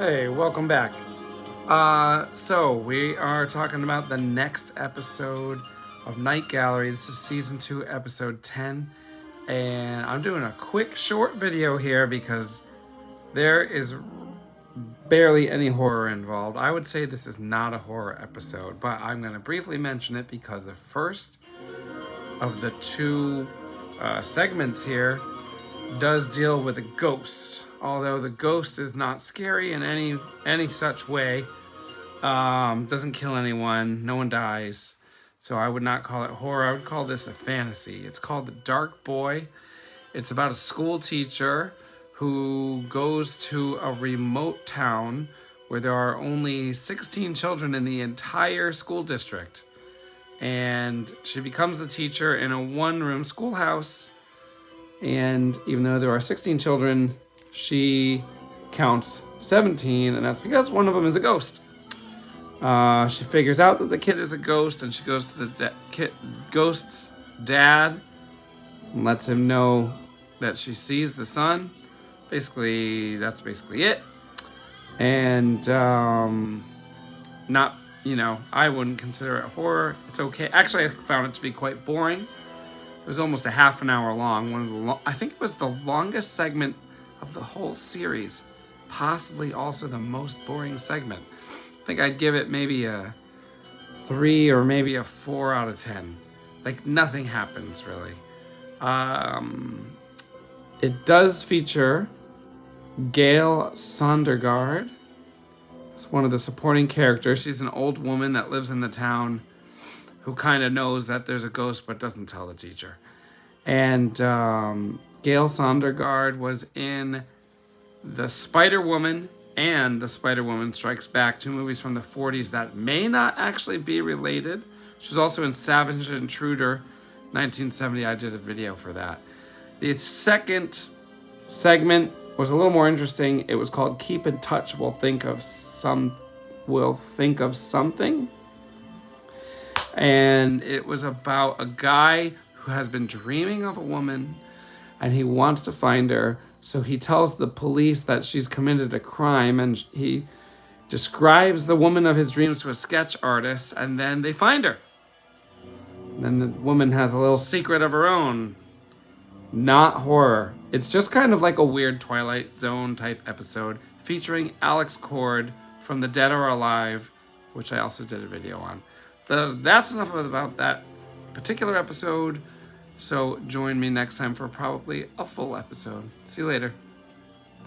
Hey, welcome back. So we are talking about the next episode of Night Gallery. This is season 2, episode 10. And I'm doing a quick short video here because there is barely any horror involved. I would say this is not a horror episode, but I'm going to briefly mention it because the first of the two segments here does deal with a ghost, although the ghost is not scary in any such way. Doesn't kill anyone, no one dies, so I would not call it horror. I would call this a fantasy. It's called The Dark Boy. It's about a school teacher who goes to a remote town where there are only 16 children in the entire school district, and she becomes the teacher in a one-room schoolhouse. And even though there are 16 children, she counts 17, and that's because one of them is a ghost. She figures out that the kid is a ghost, and she goes to the ghost's dad and lets him know that she sees the son. Basically, that's basically it. And not, I wouldn't consider it horror. It's okay. Actually, I found it to be quite boring. It was almost a half an hour long. I think it was the longest segment of the whole series. Possibly also the most boring segment. I think I'd give it maybe a 3 or maybe a 4 out of 10. Like, nothing happens, really. It does feature Gail Sondergaard. It's one of the supporting characters. She's an old woman that lives in the town who kind of knows that there's a ghost but doesn't tell the teacher. And Gail Sondergaard was in The Spider-Woman and The Spider-Woman Strikes Back, 2 movies from the 40s that may not actually be related. She was also in Savage Intruder, 1970. I did a video for that. The second segment was a little more interesting. It was called Keep in Touch, We'll Think of Something. And it was about a guy who has been dreaming of a woman and he wants to find her. So he tells the police that she's committed a crime, and he describes the woman of his dreams to a sketch artist, and then they find her. And then the woman has a little secret of her own. Not horror. It's just kind of like a weird Twilight Zone type episode featuring Alex Cord from The Dead or Alive, which I also did a video on. That's enough about that particular episode. So join me next time for probably a full episode. See you later.